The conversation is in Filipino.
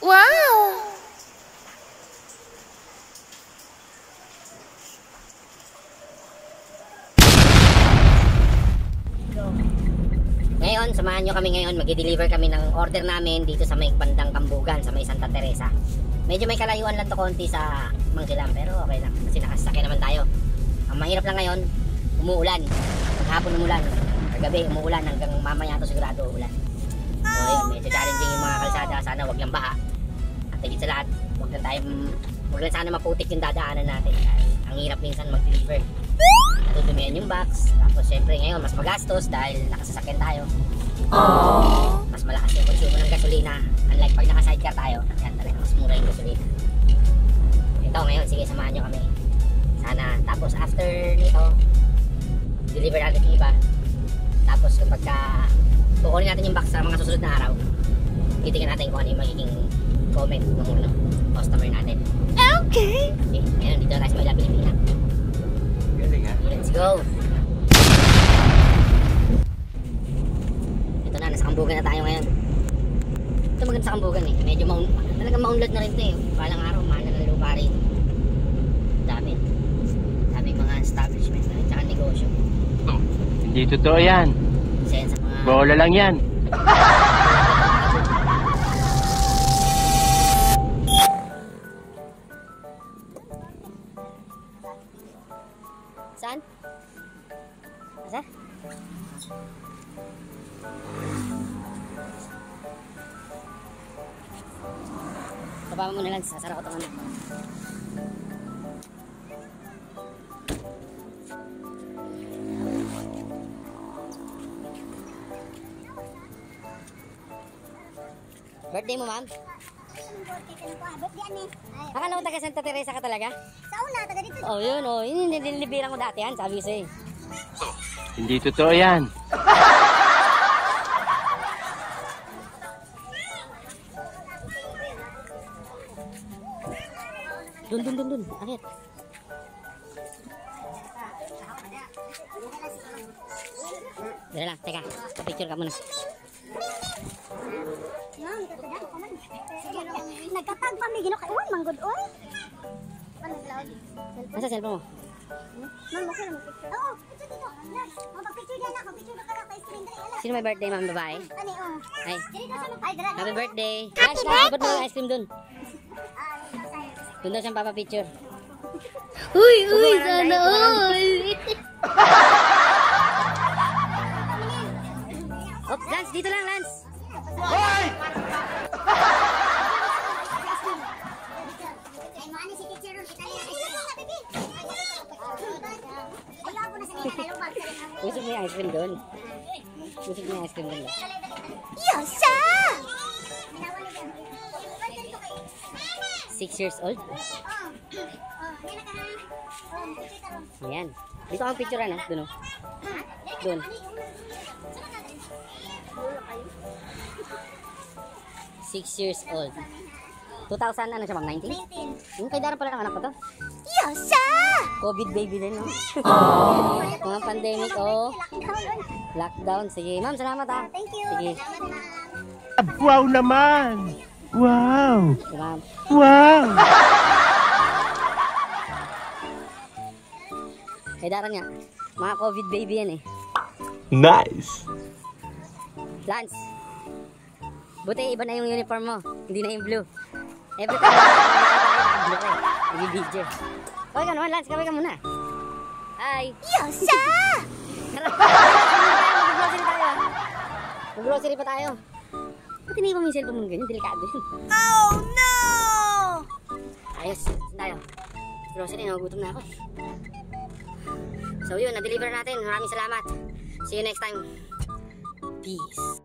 Wow! Ngayon, samahan nyo kami ngayon. Mag-deliver kami ng order namin dito sa may bandang Kambugan, sa may Santa Teresa. Medyo may kalayuan lang to konti sa Mangkilam, pero okay lang kasi nakasakyan naman tayo. Ang mahirap lang ngayon, umuulan. Maghapon umuulan, kagabi umuulan, hanggang mamaya to sigurado uulan. So yun, medyo challenging yung mga kalsada. Sana wag lang baha. At higit sa lahat, wag lang sana maputik yung dadaanan natin. Ang hirap minsan mag-deliver. Natutumian yung box. Tapos syempre ngayon mas magastos dahil nakasasakyan tayo. Mas malakas yung konsumo ng gasolina. Unlike pag naka-sidecar tayo, yan talaga mas mura yung gasolina. Ito ngayon, sige samahan nyo kami. Sana, tapos after nito, deliver natin yung iba. Tapos kapag kukunin natin yung box sa mga susunod na araw, titingnan natin kung ano yung magiging comment ng customer natin. Okay! Okay, ngayon dito na tayo sa Manila, Pilipinas. Let's go! Ito na, nasa Kambugan na tayo ngayon. Ito maganda sa Kambugan eh. Medyo talagang maunlad na rin ito eh. Balang araw, mahal na ng lupa rin. Daming mga establishments na rin, tsaka negosyo. Hindi totoo yan. Sa mga... Bola lang yan. Saan? Asa? Baba mo na lang, sasara ko ito ano. Birthday mo, ma'am? Akala ko taga Santa Teresa ka talaga? Sa una, taga dito. Oh, yun, oh. Yun yung nililibiran ko dati yan, sabi ko sa'yo. Hindi totoo yan. Dun. Akit. Dala lang, teka. Picture ka muna. Nagkatag pa may ginukaiwan, manggod oy. Nasa cellphone mo? Ma'am, okay lang. Oo, picture dito. Magpapicture din ako. Picture ka lang kay screen dali. Sino may birthday, ma'am, babae? Ani, oh. Ay, Dito sa mga dala. happy birthday. Guys, nakikipot mo yung ice cream dun. Dun daw siyang papapicture. Uy, sana all! Oh, Lance, dito lang, Lance. Hoy! Ay, maani si teacher ron, Italian. Ayaw ko na sa mga kalubag. Usog mo yung ice cream dun. Usog mo yung ice cream dun. Yosa! 6 years old. Ayan. Dito ang picture ano? Dun o. Dun. 6 years old. 2000 ano siya, ma'am? 19? Yung kay Dara pala ng anak ko to. Yosa! COVID baby din, no? Mga pandemic, oh. Lockdown. Sige, ma'am, salamat ha. Thank you. Sige. Wow naman! Wow! Sige, ma'am. Wow! Kay Dara niya. Mga COVID baby yan eh. Nice! Lance. Buti iba na yung uniform mo. Hindi na yung blue. Every time blue ka eh. Nag-video. Kaway ka naman, Lance. Kaway ka muna. Hi. Yosa! Mag-grocery tayo. Mag-grocery pa tayo. Ba't hindi mo yung cellphone mo ganyan? Delikado yun. Oh no! Ayos. Saan tayo? Grocery, nagugutom na ako eh. So yun, na-deliver natin. Maraming salamat. See you next time. Peace.